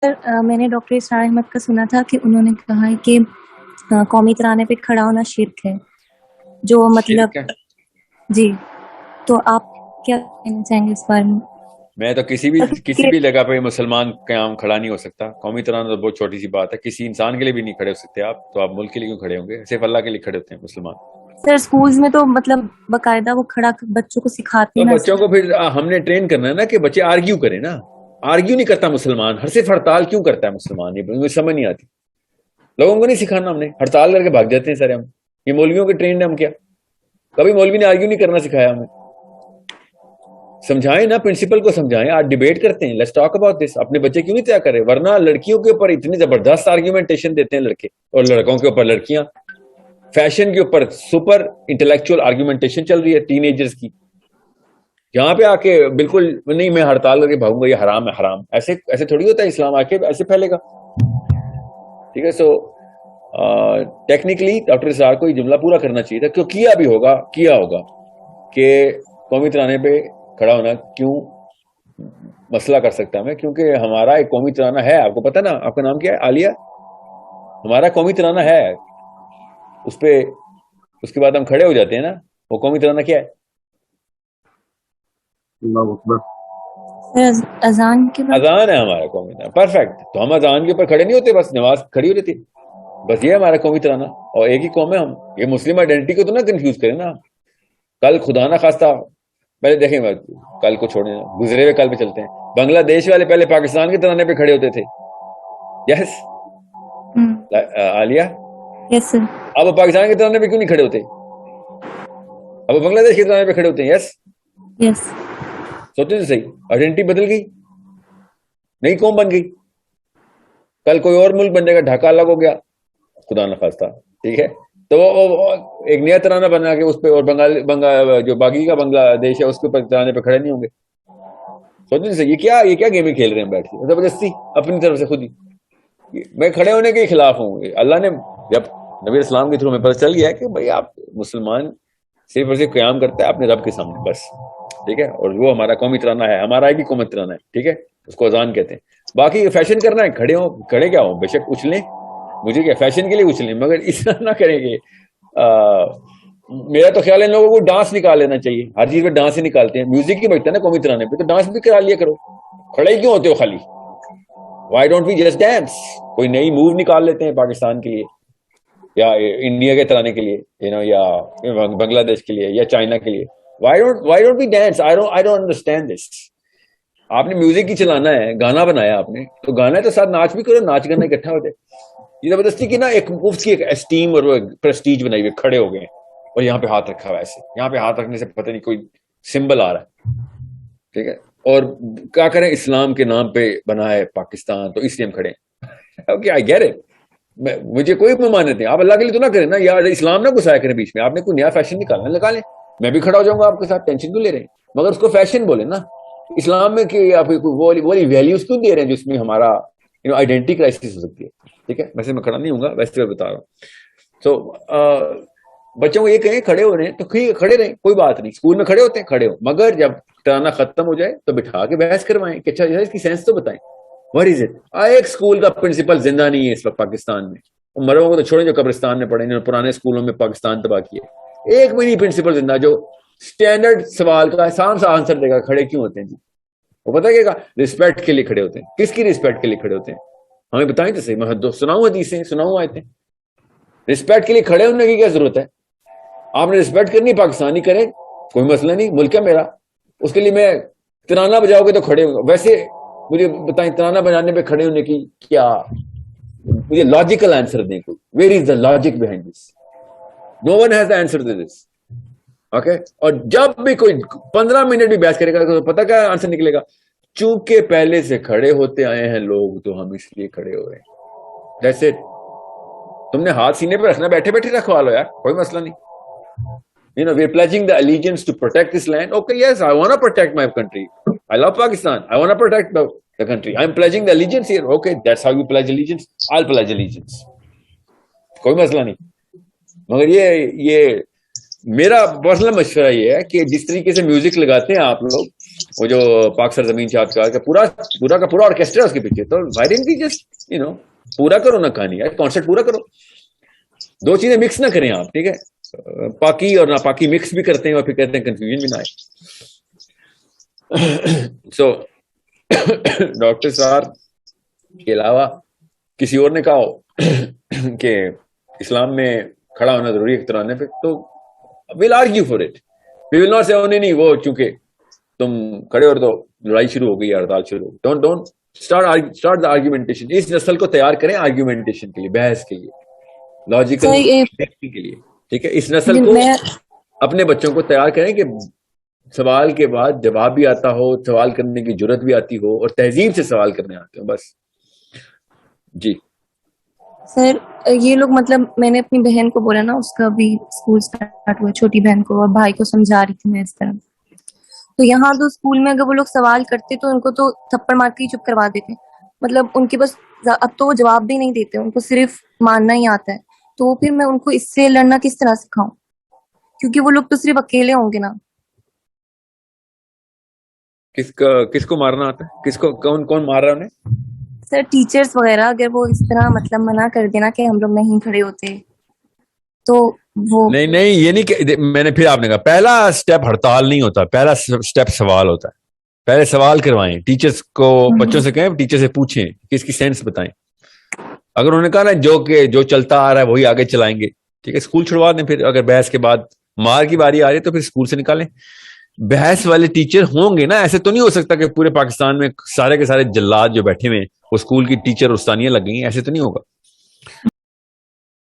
میں نے ڈاکٹر اسرار احمد کا سنا تھا کہ انہوں نے کہا ہے کہ قومی ترانے پہ کھڑا ہونا شرک ہے، جو مطلب شرک ہے. جی، تو آپ کیا کہنا چاہیں گے اس بارے میں؟ میں تو کسی بھی جگہ پہ مسلمان قیام کھڑا نہیں ہو سکتا. قومی ترانہ تو بہت چھوٹی سی بات ہے، کسی انسان کے لیے بھی نہیں کھڑے ہو سکتے آپ، تو آپ ملک کے لیے کیوں کھڑے ہوں گے؟ صرف اللہ کے لیے کھڑے ہوتے ہیں مسلمان. سر اسکولز میں تو مطلب باقاعدہ وہ کھڑا بچوں کو سکھاتے تو ہیں نا بچوں کو پھر ہم نے ٹرین کرنا ہے نا کہ بچے آرگیو کریں نا. آرگیو نہیں کرتا مسلمان، ہر صرف ہڑتال کیوں کرتا ہے مسلمان؟ یہ مجھے سمجھ نہیں آتی. لوگوں کو نہیں سکھانا، ہم نے ہڑتال کر کے بھاگ جاتے ہیں سارے. ہم یہ مولویوں کے ٹرینڈ ہے، ہم کیا کبھی مولوی نے آرگیو نہیں کرنا سکھایا ہمیں؟ سمجھائیں نا، پرنسپل کو سمجھائیں. آج ڈیبیٹ کرتے ہیں، لیٹس ٹاک اباؤٹ دس. اپنے بچے کیوں نہیں طے کرے؟ ورنہ لڑکیوں کے اوپر اتنی زبردست آرگیومنٹیشن دیتے ہیں لڑکے، اور لڑکوں کے اوپر لڑکیاں. فیشن کے اوپر سپر انٹلیکچوئل آرگیومنٹیشن چل رہی ہے ٹین ایجرز کی. یہاں پہ آ کے بالکل نہیں، میں ہڑتال کر کے بھاگوں گا، یہ حرام ہے. حرام ایسے تھوڑی ہوتا ہے. اسلام آ کے ایسے پھیلے گا؟ ٹھیک ہے. سو ٹیکنیکلی ڈاکٹر اسرار کو یہ جملہ پورا کرنا چاہیے تھا، کیوں کیا ہوگا کہ قومی ترانے پہ کھڑا ہونا کیوں مسئلہ کر سکتا ہے. میں کیونکہ ہمارا ایک قومی ترانہ ہے. آپ کو پتا نا، آپ کا نام کیا ہے؟ عالیہ. ہمارا قومی ترانہ ہے، اس پہ اس کے بعد ہم کھڑے ہو جاتے ہیں نا. وہ قومی ترانہ کیا ہے؟ اللہ اکبر. سر اذان کے بعد اذان ہے ہمارا قومی ترانہ. پرفیکٹ. تو ہم اذان کے اوپر کھڑے نہیں ہوتے، بس نماز کھڑی ہو رہتی. بس یہ ہمارا قومی ترانہ، اور ایک ہی قوم ہے ہم. یہ مسلم آئیڈینٹی کو تو نہ کنفیوز کریں نا. کل خدا نہ خواستہ، پہلے دیکھیں، کل کو چھوڑیں، گزرے ہوئے کل پہ چلتے ہیں. بنگلہ دیش والے پہلے پاکستان کے ترانے پہ کھڑے ہوتے تھے. یس عالیہ. یس سر. اب وہ پاکستان کے ترانے پہ کیوں نہیں کھڑے ہوتے؟ اب وہ بنگلہ دیش کے ترانے پہ کھڑے ہوتے ہیں. یس یس. سوچیں تو صحیح. آئیڈینٹی بدل گئی، نئی قوم بن گئی. کل کوئی اور ملک بن جائے گا، ڈھاکہ الگ ہو گیا، خدا نہ خواستہ. ٹھیک ہے. تو وہ ایک نیا ترانہ بنا کے اس پہ، اور جو باقی کا بنگلہ دیش ہے اس کے اوپر ترانے پہ کھڑے نہیں ہوں گے. سوچنے سے یہ کیا گیمیں کھیل رہے ہیں بیٹھ کے زبردستی اپنی طرف سے خود ہی. میں کھڑے ہونے کے خلاف ہوں. اللہ نے جب نبی اسلام کے تھرو میں پتہ چل گیا کہ بھائی آپ مسلمان صرف اور صرف قیام کرتا ہے اپنے رب کے سامنے بس. ٹھیک ہے. اور وہ ہمارا قومی ترانہ ہے، ہمارا ایک ہی قومی ترانہ ہے. ٹھیک ہے. اس کو اذان کہتے ہیں. باقی فیشن کرنا ہے، کھڑے کیا ہوں، بے شک اچھلیں، مجھے کیا فیشن کے لیے اچھلیں، مگر اس طرح نہ کریں گے. میرا تو خیال ہے ان لوگوں کو ڈانس نکال لینا چاہیے. ہر چیز پہ ڈانس ہی نکالتے ہیں. میوزک ہی بجتا ہے نا قومی ترانے پہ، تو ڈانس بھی کرا لیا کرو. کھڑے ہی کیوں ہوتے ہو خالی؟ Why don't we just dance? کوئی نئی موو نکال لیتے ہیں پاکستان کے لیے، یا انڈیا کے ترانے کے لیے، یا بنگلہ دیش کے لیے، یا چائنا کے لیے. Why don't we dance? I don't understand this. آپ نے میوزک ہی چلانا ہے، گانا بنایا آپ نے، تو گانا تو ساتھ ناچ بھی کرو، ناچ کرنا اکٹھا ہو جائے. یہ زبردستی کی نا ایک مفت کی ایک اسٹیم اور پریسٹیج بنائی ہوئی، کھڑے ہو گئے اور یہاں پہ ہاتھ رکھا ہوا ہے ایسے. یہاں پہ ہاتھ رکھنے سے پتہ نہیں کوئی سمبل آ رہا ہے. ٹھیک ہے. اور کیا کریں، اسلام کے نام پہ بنا ہے پاکستان، تو اس لیے ہم کھڑے ہیں. Okay I get it. مجھے کوئی ممانعت نہیں. آپ اللہ کے لیے تو نہ کریں نا یار، اسلام نہ گھسایا کریں بیچ میں. آپ نے کوئی نیا فیشن نکالنا لگا لیں، میں بھی کھڑا ہو جاؤں گا آپ کے ساتھ. ٹینشن کیوں لے رہے ہیں؟ مگر اس کو فیشن بولے نا. اسلام میں کہ آپ وہی ویلیوز کیوں دے رہے ہیں جس میں ہمارا آئیڈینٹی کرائسس ہو سکتی ہے. ٹھیک ہے. ویسے میں کھڑا نہیں ہوں گا، ویسے میں بتا رہا ہوں. سو بچوں کو یہ کہیں کھڑے ہو رہے ہیں تو کھڑے رہیں، کوئی بات نہیں. اسکول میں کھڑے ہوتے ہیں، کھڑے ہو، مگر جب ترانہ ختم ہو جائے تو بٹھا کے بحث کروائیں کہ اچھا اس کی سینس تو بتائیں. What is it? ایک اسکول کا پرنسپل زندہ نہیں ہے اس وقت پاکستان میں. مروں کو تو چھوڑیں جو قبرستان میں پڑھے، انہوں نے پرانے اسکولوں میں پاکستان تباہ کیے. ایک بھی نہیں پرنسپل زندہ جو اسٹینڈرڈ سوال کا آسان سا آنسر دے گا. کھڑے کیوں ہوتے ہیں جی؟ وہ پتا کیا کہا؟ رسپیکٹ کے لیے کھڑے ہوتے ہیں. کس کی رسپیکٹ کے لیے کھڑے ہوتے ہیں؟ ہمیں بتائیں تو صحیح. میں سناؤں حدیثیں، سناؤں آیتیں. رسپیکٹ کے لیے کھڑے ہونے کی کیا ضرورت ہے؟ آپ نے رسپیکٹ کرنی، پاکستانی کریں، کوئی مسئلہ نہیں، ملک ہے میرا. اس کے لیے میں ترانہ بجاؤ گے تو کھڑے ہوں گے. ویسے مجھے بتائیں ترانہ بجانے پہ کھڑے ہونے کی کیا، مجھے لاجیکل آنسر دیں. کوئی where is the logic behind this? No one has the answer to this. Okay. اور جب بھی کوئی 15 منٹ بھی بحث کرے گا تو پتہ کیا آنسر نکلے گا؟ چونکہ پہلے سے کھڑے ہوتے آئے ہیں لوگ تو ہم اس لیے کھڑے ہوئے ہیں. That's it. تم نے ہاتھ سینے پہ رکھنا، بیٹھے بیٹھے رکھوا لو یار، کوئی مسئلہ نہیں. We're pledging the allegiance to protect this land. Okay, yes, I want to protect my country. I love Pakistan. I want to protect the country. I'm pledging the allegiance here. Okay, that's how you pledge allegiance. I'll pledge allegiance. کوئی مسئلہ نہیں. مگر یہ میرا personal مشورہ یہ ہے کہ جس طریقے سے میوزک لگاتے ہیں آپ لوگ, وہ جو پاک سرزمین چاہت کا پورا کا پورا آرکیسٹرا اس کے پیچھے, تو وائی ڈونٹ یو جسٹ پورا کرو نا کہانی, کانسرٹ پورا کرو. دو چیزیں مکس نہ کریں آپ, ٹھیک ہے, پاکی اور ناپاکی مکس بھی کرتے ہیں اور پھر کہتے ہیں کنفیوژن بھی نہ آئے. سو ڈاکٹر صاحب کے علاوہ کسی اور نے کہا ہو کہ اسلام میں کھڑا ہونا ضروری ہے ترانے پہ, تو we'll argue for it. We will not say نہیں وہ چونکہ تم کھڑے ہو تو لڑائی شروع ہو گئی, ہڑتال شروع ہو گئی. don't start the argumentation. اس نسل کو تیار کریں آرگیومنٹیشن کے لیے, بحث کے لیے, لاجیکل کے لیے, ٹھیک ہے. اس نسل کو, اپنے بچوں کو تیار کریں کہ سوال کے بعد جواب بھی آتا ہو, سوال کرنے کی جرت بھی آتی ہو, اور تہذیب سے سوال کرنے آتے ہو, بس. جی سر یہ لوگ مطلب میں نے اپنی بہن کو بولا نا, اس کا بھی اسکول اسٹارٹ ہوا, چھوٹی بہن کو, اور بھائی کو سمجھا رہی تھی میں اس طرح. تو یہاں تو اسکول میں اگر وہ لوگ سوال کرتے تو ان کو تو تھپڑ مار کے ہی چپ کروا دیتے. مطلب ان کے بس اب تو وہ جواب بھی نہیں دیتے, ان کو صرف ماننا ہی آتا ہے. تو پھر میں ان کو اس سے لڑنا کس طرح سکھاؤں, کیونکہ وہ لوگ تو صرف اکیلے ہوں گے نا. کس کو مارنا آتا ہے, کس کو, کون مار رہا ہے انہیں؟ سر ٹیچرز وغیرہ اگر وہ اس طرح مطلب منع کر دینا کہ ہم لوگ نہیں کھڑے ہوتے تو وہ نہیں, یہ نہیں کہ میں نے, پھر آپ نے کہا پہلا سٹیپ ہڑتال نہیں ہوتا, پہلا سٹیپ سوال ہوتا ہے. پہلے سوال کروائیں ٹیچرز کو, بچوں سے کہیں, ٹیچر سے پوچھیں کہ اس کی سینس بتائیں. اگر انہوں نے کہا نا جو چلتا آ رہا ہے وہی آگے چلائیں گے, ٹھیک ہے, اسکول چھڑوا دیں. پھر اگر بحث کے بعد مار کی باری آ رہی ہے تو پھر اسکول سے نکالیں. بحث والے ٹیچر ہوں گے نا, ایسے تو نہیں ہو سکتا کہ پورے پاکستان میں سارے کے سارے جلاد جو بیٹھے ہوئے وہ اسکول کی ٹیچر استانیاں لگ گئی ہیں, ایسے تو نہیں ہوگا.